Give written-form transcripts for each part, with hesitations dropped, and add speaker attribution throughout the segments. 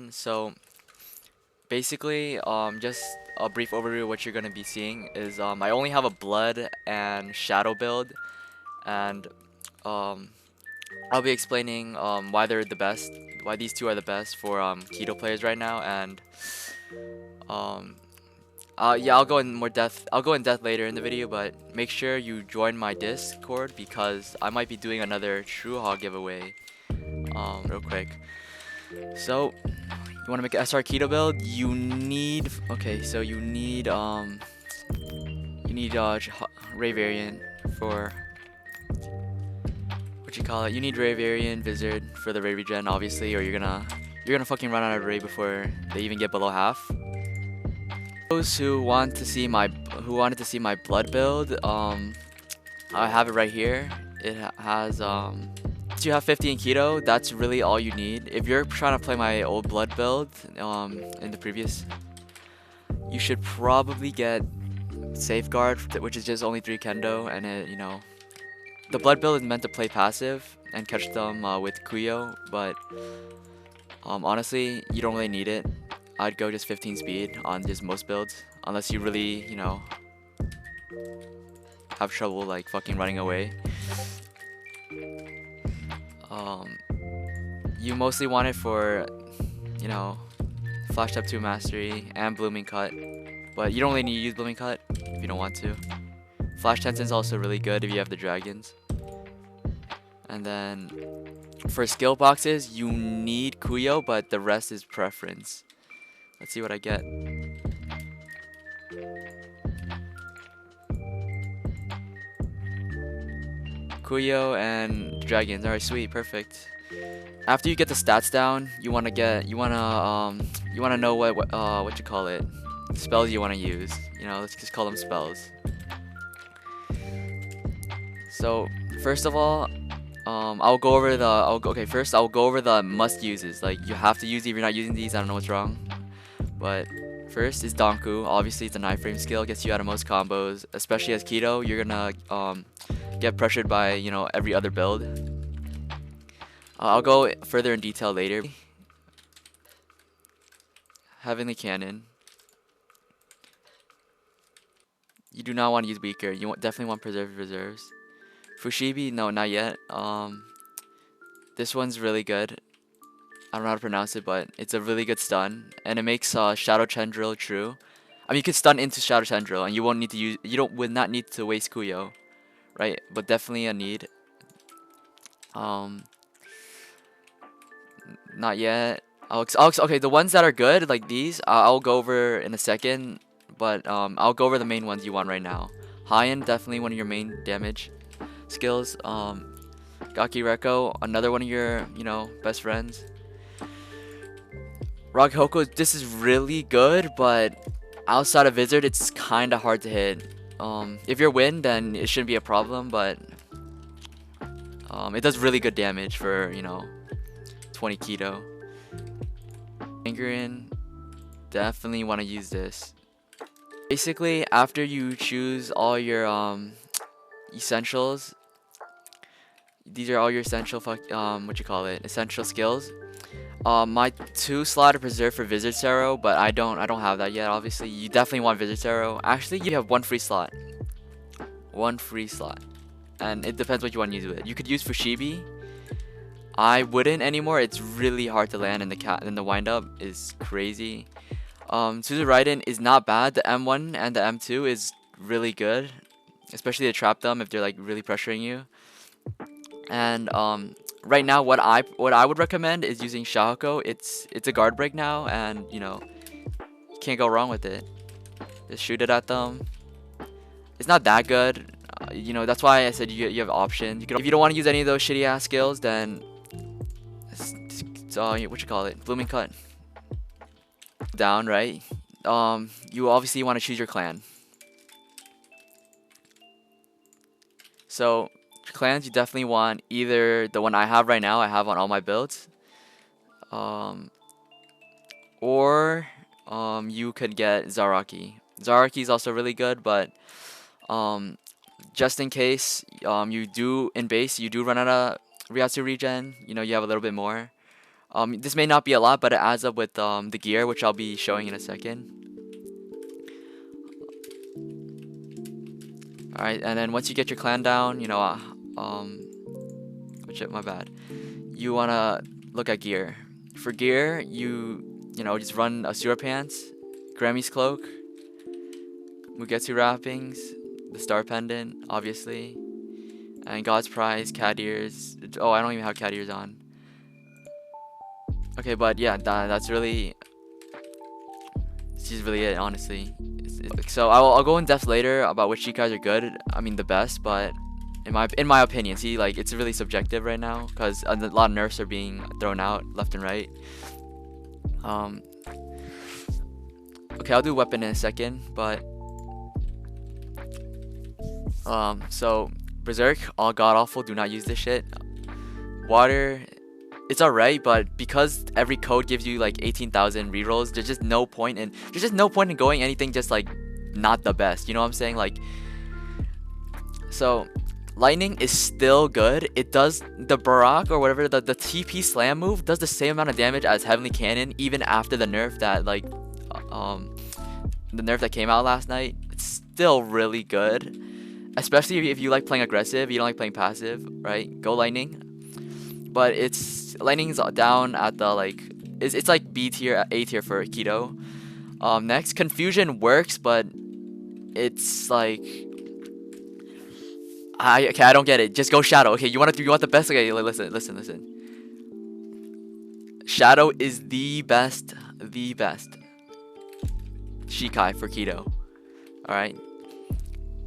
Speaker 1: So basically, just a brief overview of what you're gonna be seeing is I only have a blood and shadow build, and um, I'll be explaining why they're the best, why these two are the best for KIDO players right now, and um, yeah, I'll go in more depth. I'll go in depth later in the video, but make sure you join my Discord because I might be doing another True Hog giveaway real quick. So you want to make an SR keto build, you need Ray variant for what you call it. You need Ray variant Vizard for the Ray regen, obviously, or you're gonna fucking run out of Ray before they even get below half. Those who wanted to see my blood build, I have it right here. It has you have 50 in keto, that's really all you need. If you're trying to play my old blood build in the previous, you should probably get safeguard, which is just only 3 kendo, and the blood build is meant to play passive and catch them with Kuyo, but honestly, you don't really need it. I'd go just 15 speed on just most builds, unless you really, have trouble like fucking running away. You mostly want it for, Flash Type 2 Mastery and Blooming Cut, but you don't really need to use Blooming Cut if you don't want to. Flash Tension's also really good if you have the dragons. And then for skill boxes, you need Kuyo, but the rest is preference. Let's see what I get. Kuyo and dragons. Alright, sweet, perfect. After you get the stats down, you wanna know what you call it, spells you wanna use. Let's just call them spells. So first of all, first I'll go over the must uses. Like, you have to use it if you're not using these. I don't know what's wrong, but first is Danku. Obviously, it's an iframe skill, gets you out of most combos. Especially as keto, you're gonna get pressured by every other build. I'll go further in detail later. Heavenly Cannon. You do not want to use weaker. You definitely want preserved reserves. Fushibi, no, not yet. This one's really good. I don't know how to pronounce it, but it's a really good stun, and it makes Shadow Tendril true. I mean, you could stun into Shadow Tendril, and you would not need to waste Kuyo, right? But definitely a need. Not yet. Okay, the ones that are good, like these, I'll go over in a second, but I'll go over the main ones you want right now. High-end, definitely one of your main damage skills. Gaki Reko, another one of your, best friends. Rock Hoko, this is really good, but outside of Vizard, it's kind of hard to hit. If you're Wind, then it shouldn't be a problem, but it does really good damage for, 20 keto. Angerin, definitely want to use this. Basically, after you choose all your essentials, these are all your essential essential skills. My 2-slot are preserved for Vizard Sero, but I don't have that yet. Obviously, you definitely want Vizard Sero. Actually, you have one free slot, and it depends what you want to use with it. You could use Fushibi. I wouldn't anymore. It's really hard to land, and the wind up is crazy. Suzu Raiden is not bad. The M1 and the M2 is really good, especially to trap them if they're like really pressuring you. And right now, what I would recommend is using Shahoko. It's a guard break now, and you can't go wrong with it. Just shoot it at them. It's not that good. That's why I said you have options. If you don't want to use any of those shitty ass skills, then Blooming Cut. Down, right? You obviously want to choose your clan. So clans, you definitely want either the one I have right now. I have on all my builds. Or you could get Zaraki. Zaraki is also really good, but just in case you do run out of Ryatsu regen, you have a little bit more. This may not be a lot, but it adds up with the gear, which I'll be showing in a second. Alright, and then once you get your clan down, you know, shit, my bad. You wanna look at gear. For gear, you know, just run a Sewer Pants, Grammy's Cloak, Mugetsu Wrappings, the Star Pendant, obviously, and God's Prize, Cat Ears. Oh, I don't even have Cat Ears on. Okay, but yeah, that's really, this is really it, honestly. So I'll go in depth later about which Shikais are good. I mean, the best, but in my opinion, see, like, it's really subjective right now because a lot of nerfs are being thrown out left and right. Okay, I'll do weapon in a second, but so Berserk, all god awful. Do not use this shit. Water, it's alright, but because every code gives you like 18,000 rerolls, there's just no point in going anything just like not the best. You know what I'm saying? Like, so lightning is still good. It does the Barak or whatever, the TP slam move does the same amount of damage as Heavenly Cannon, even after the nerf that like the nerf that came out last night. It's still really good, especially if you like playing aggressive, you don't like playing passive, right? Go lightning. But it's lightning's down at the like it's like B tier, A tier for KIDO. Next, confusion works, but it's like I don't get it. Just go Shadow. Okay, you want the best? Okay, listen. Shadow is the best Shikai for KIDO. All right.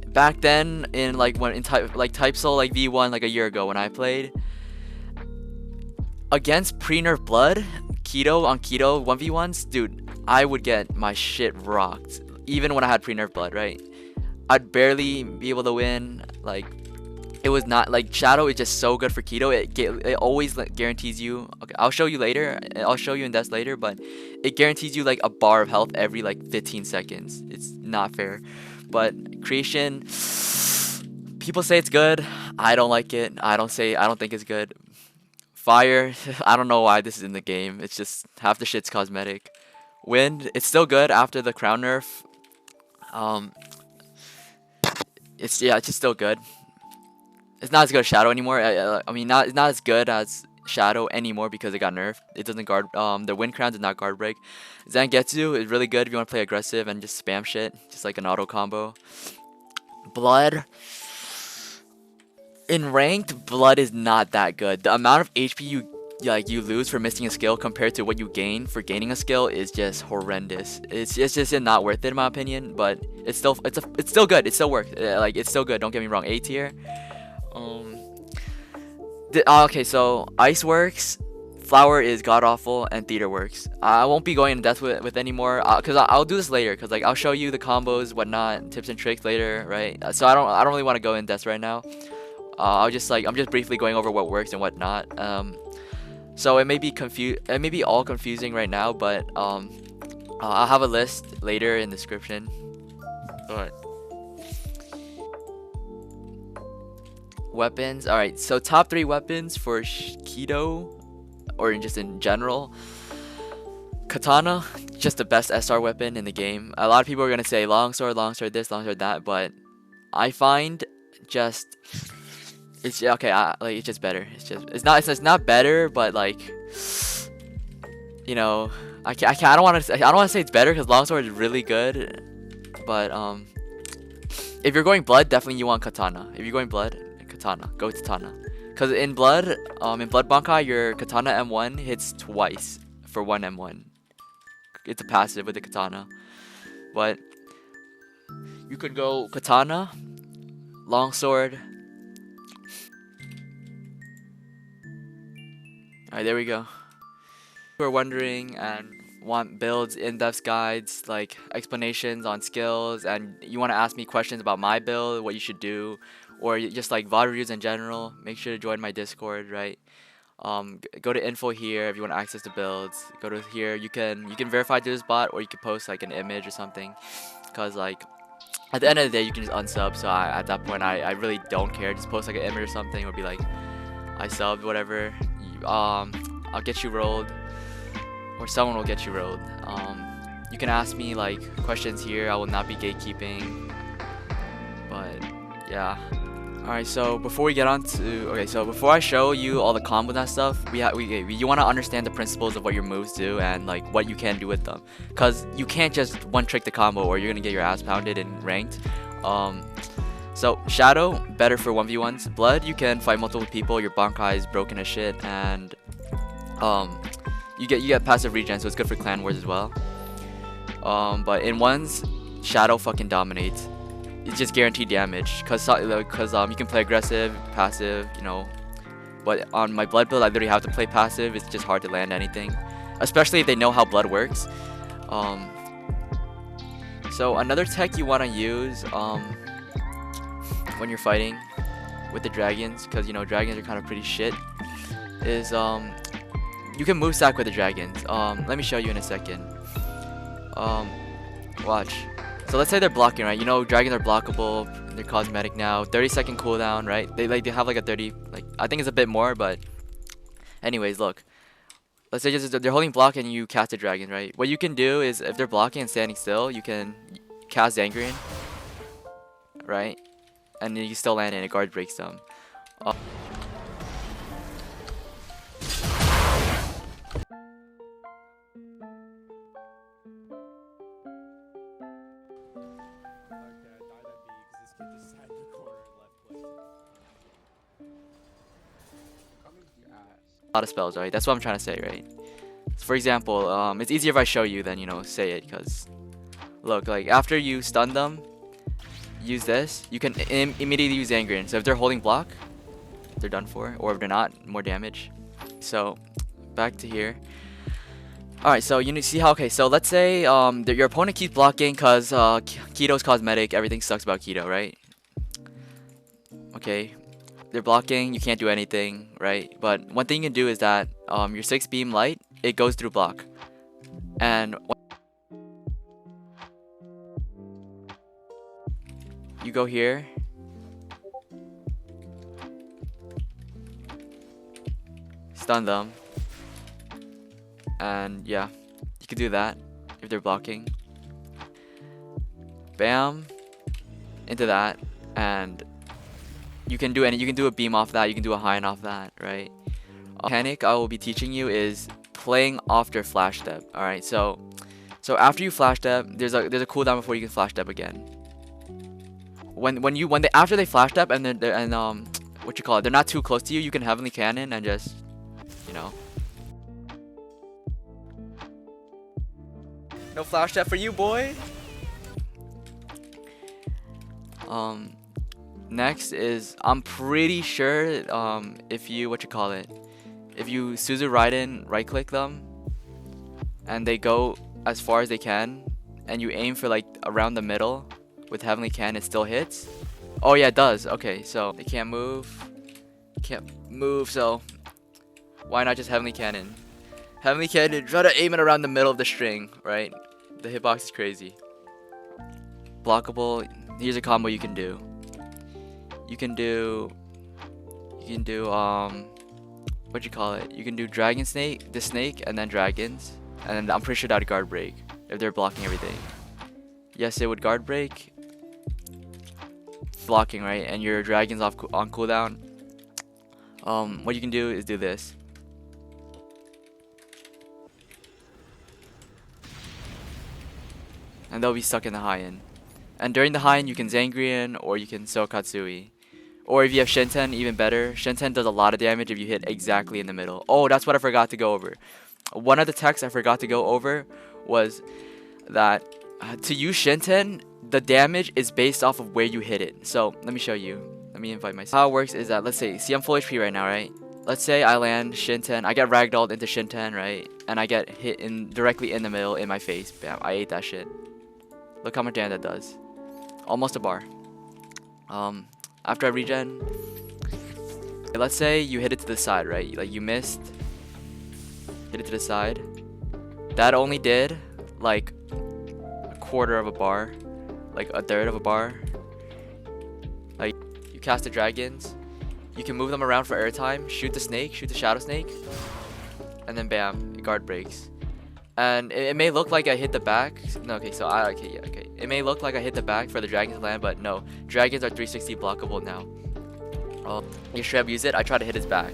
Speaker 1: Back then, in like when in typesoul like V1 like a year ago when I played against pre-nerf blood, KIDO on KIDO 1v1s, dude, I would get my shit rocked. Even when I had pre-nerf blood, right? I'd barely be able to win. Like, it was not like Shadow is just so good for KIDO. It always guarantees you. Okay, I'll show you later. I'll show you in depth later, but it guarantees you like a bar of health every like 15 seconds. It's not fair. But creation, people say it's good. I don't like it. I don't think it's good. Fire, I don't know why this is in the game. It's just half the shit's cosmetic. Wind, it's still good after the crown nerf. It's just still good. It's not as good as Shadow anymore. I mean, it's not as good as Shadow anymore because it got nerfed. It doesn't guard. The wind crown does not guard break. Zangetsu is really good if you want to play aggressive and just spam shit, just like an auto combo. Blood. In ranked, blood is not that good. The amount of HP you lose for missing a skill compared to what you gain for gaining a skill is just horrendous. It's just not worth it in my opinion. But it's still good. It still works. Like, it's still good. Don't get me wrong. A tier. Okay, so Ice works, Flower is god awful, and Theater works. I won't be going in depth with anymore because I'll do this later. Because like I'll show you the combos, whatnot, tips and tricks later, right? So I don't really want to go in depth right now. I'm just briefly going over what works and what not. So it may be all confusing right now, but I'll have a list later in the description. But weapons. All right, so top 3 weapons for KIDO, or just in general. Katana, just the best SR weapon in the game. A lot of people are gonna say longsword this, longsword that, but I find just it's okay. Like, it's just better. It's not better, but like, you know, I don't want to say it's better because longsword is really good, but if you're going blood, definitely you want katana. If you're going blood, katana, go katana. Cause in blood Bankai, your katana M1 hits twice for 1 M1. It's a passive with the katana, but you could go katana, longsword. Alright, there we go. If you're wondering and want builds, in-depth guides, like explanations on skills, and you want to ask me questions about my build, what you should do, or just like VOD reviews in general, make sure to join my Discord, right? Go to info here if you want to access the builds. Go to here, you can verify through this bot, or you can post like an image or something, because like at the end of the day you can just unsub. So at that point I really don't care. Just post like an image or something, or be like, I subbed, whatever. I'll get you rolled. or someone will get you rolled. You can ask me like questions here. I will not be gatekeeping, but yeah. Alright, so before we get on to before I show you all the combos and stuff, you want to understand the principles of what your moves do and like what you can do with them, cause you can't just one trick the combo or you're gonna get your ass pounded in ranked. So Shadow, better for 1v1s. Blood, you can fight multiple people. Your Bankai is broken as shit, and you get passive regen, so it's good for clan wars as well. But in ones, Shadow fucking dominates. It's just guaranteed damage, cause you can play aggressive, passive, you know. But on my Blood build, I literally have to play passive. It's just hard to land anything, especially if they know how Blood works. So another tech you want to use when you're fighting with the dragons, because you know dragons are kind of pretty shit, is you can move stack with the dragons. Let me show you in a second. Watch. So let's say they're blocking, right? You know dragons are blockable. They're cosmetic now. 30-second cooldown, right? They have like a 30, like I think it's a bit more, but anyways, look. Let's say they're holding block and you cast a dragon, right? What you can do is if they're blocking and standing still, you can cast Zangrian, right? And you still land and a guard breaks them. A lot of spells, right? That's what I'm trying to say, right? For example, it's easier if I show you than, you know, say it, because look, like after you stun them, use this, you can immediately use Zangrian. So if they're holding block, they're done for, or if they're not, more damage. So back to here. Alright, so you see how, okay, so let's say your opponent keeps blocking because KIDO's cosmetic, everything sucks about KIDO, right? Okay, they're blocking, you can't do anything, right? But one thing you can do is that your 6 beam light, it goes through block. And you go here, stun them, and yeah, you can do that if they're blocking. Bam, into that, and you can do a beam off that, you can do a Hine off that, right? Mechanic I will be teaching you is playing off their flash step. All right, so after you flash step, there's a cooldown before you can flash step again. After they flash step and they're not too close to you, you can heavenly cannon and just, you know. No flash step for you, boy. Next is, I'm pretty sure if you if you Suzu Raiden right click them and they go as far as they can and you aim for like around the middle with heavenly cannon, it still hits. Oh yeah, it does. Okay, so they can't move, so why not just heavenly cannon? Heavenly cannon, try to aim it around the middle of the string, right? The hitbox is crazy. Blockable. Here's a combo you can do. You can do you can do dragon snake, the snake, and then dragons, and I'm pretty sure that'd guard break if they're blocking everything. Yes, it would guard break. Blocking, right? And your dragon's on cooldown. What you can do is do this. And they'll be stuck in the high-end. And during the high-end, you can Zangrian or you can Sokatsui. Or if you have Shinten, even better. Shinten does a lot of damage if you hit exactly in the middle. Oh, that's what I forgot to go over. One of the techs I forgot to go over was that to use Shinten, the damage is based off of where you hit it. So let me show you. Let me invite myself. How it works is that, let's say, see I'm full HP right now, right? Let's say I land Shinten, I get ragdolled into Shinten, right? And I get hit directly in the middle in my face. Bam, I ate that shit. Look how much damage that does. Almost a bar. After I regen, let's say you hit it to the side, right? Like you missed, hit it to the side. That only did like a quarter of a bar, like a third of a bar. Like you cast the dragons, you can move them around for airtime, shoot the snake, shoot the shadow snake, and then bam, it guard breaks. And it may look like I hit the back. No, okay, so okay, yeah, okay. It may look like I hit the back for the dragons to land, but no. Dragons are 360 blockable now. You should have used it. I tried to hit his back.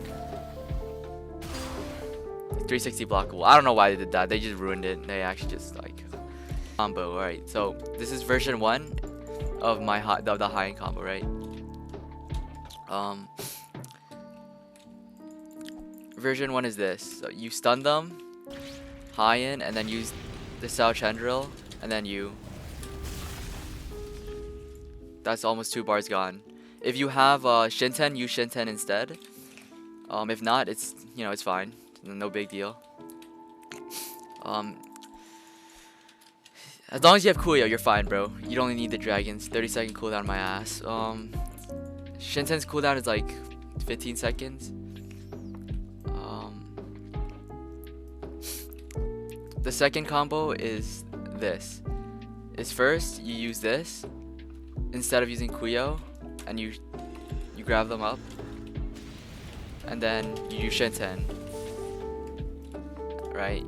Speaker 1: 360 blockable. I don't know why they did that. They just ruined it. They actually just like combo. All right. So this is version 1 of my the high end combo, right? Version 1 is this. So you stun them, high end, and then use the Sao Chandril, and then you. That's almost 2 bars gone. If you have Shinten, use Shinten instead. If not, it's it's fine. No big deal. As long as you have Kuyo, you're fine, bro. You don't need the dragons. 30-second cooldown my ass. Shinten's cooldown is like 15 seconds. The second combo is this. Is first you use this instead of using Kuyo, and you grab them up, and then you use Shinten, right?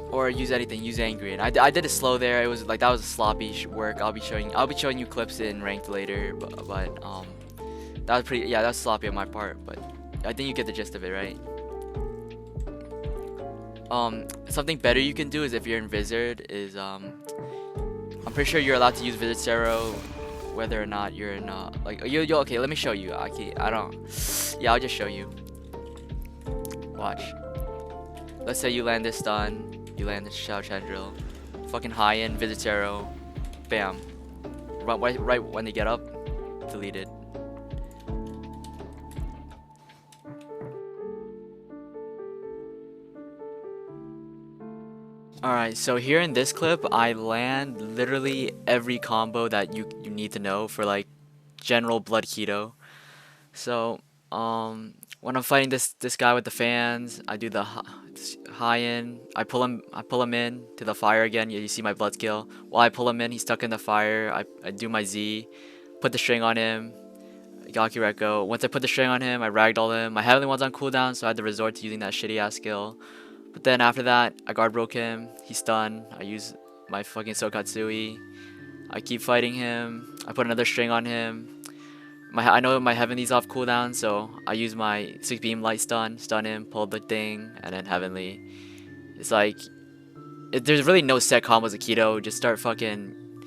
Speaker 1: Or use anything, use Angry. And I did it slow there. It was like that was a sloppy work. I'll be showing you clips in ranked later, but that was pretty, yeah, that's sloppy on my part, but I think you get the gist of it, right? Something better you can do is if you're in Vizard is I'm pretty sure you're allowed to use Vizard Sero whether or not you're in like you okay, let me show you. Okay, yeah, I'll just show you. Watch. Let's say you land this stun, you land this Shao Chandril, fucking high end Vizard Sero, bam. Right when they get up, deleted. Alright, so here in this clip, I land literally every combo that you need to know for like general blood KIDO. So, when I'm fighting this guy with the fans, I do the high end. I pull him in to the fire again. You see my blood skill. While I pull him in, he's stuck in the fire. I do my Z, put the string on him. Gakureko. Once I put the string on him, I ragdoll him. My heavenly one's on cooldown, so I had to resort to using that shitty ass skill. But then after that, I guard broke him. He's stunned. I use my fucking Sokatsui. I keep fighting him. I put another string on him. I know my heavenly's off cooldown, so I use my 6 beam light stun him, pull the thing, and then heavenly. It's like there's really no set combos of KIDO. Just start fucking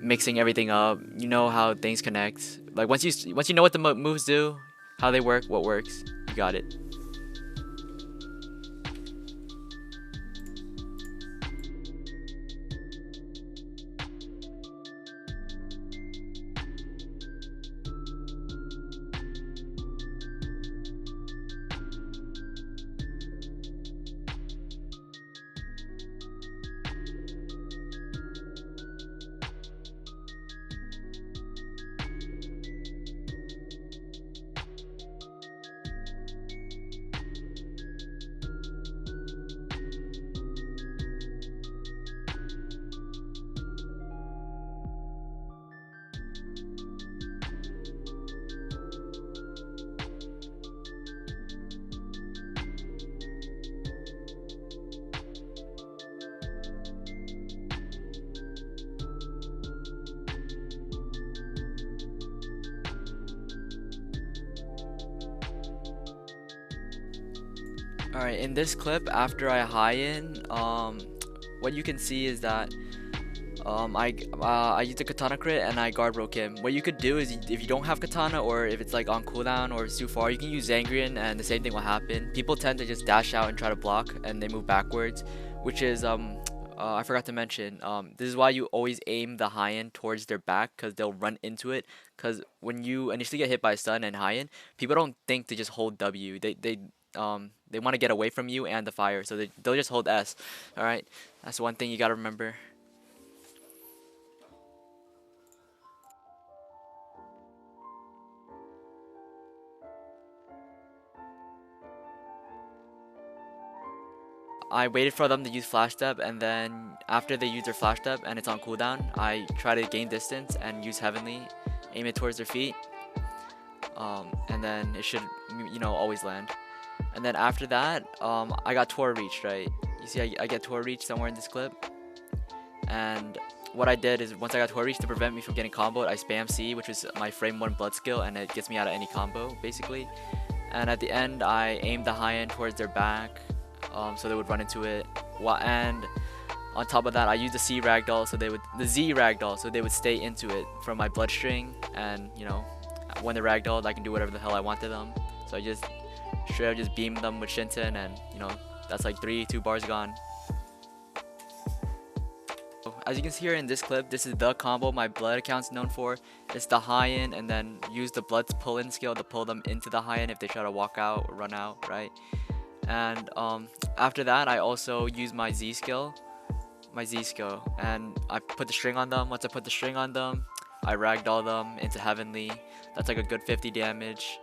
Speaker 1: mixing everything up. You know how things connect. Like once you know what the moves do, how they work, what works, you got it. Alright, in this clip, after I high in, what you can see is that I used a katana crit and I guard broke him. What you could do is if you don't have katana or if it's like on cooldown or it's too far, you can use Zangrian and the same thing will happen. People tend to just dash out and try to block and they move backwards, which is I forgot to mention, this is why you always aim the high end towards their back because they'll run into it. Because when you initially get hit by stun and high end, people don't think to just hold W. They want to get away from you and the fire, so they'll just hold S. All right, that's one thing you gotta remember. I waited for them to use flash step, and then after they use their flash step and it's on cooldown, I try to gain distance and use heavenly, aim it towards their feet, and then it should always land. And then after that, I got Tor Reach, right? You see, I get Tor Reach somewhere in this clip. And what I did is once I got Tor Reach, to prevent me from getting comboed, I spam C, which is my frame 1 blood skill, and it gets me out of any combo, basically. And at the end, I aimed the high end towards their back, so they would run into it. And on top of that, I used the Z ragdoll, so they would stay into it from my bloodstring. And you know, when they're ragdolled, I can do whatever the hell I want to them. So I just straight up just beamed them with Shinten, and you know, that's like 2 bars gone. As you can see here in this clip, this is the combo my blood account's known for. It's the high end, and then use the blood's pull-in skill to pull them into the high end if they try to walk out or run out, right? And after that, I also use my Z skill, and I put the string on them. Once I put the string on them, I ragdoll them into heavenly. That's like a good 50 damage.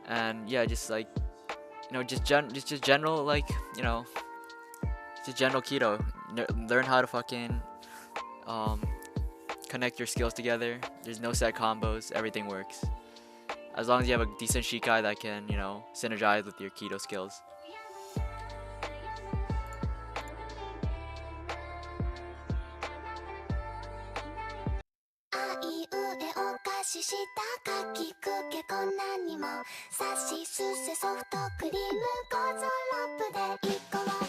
Speaker 1: And yeah, just like, you know, just general, like, you know, just general KIDO. Learn how to fucking connect your skills together. There's no set combos, everything works. As long as you have a decent Shikai that can, you know, synergize with your KIDO skills.
Speaker 2: Sashi, Suse, Soft Cream, Gozo, Lop, で1個は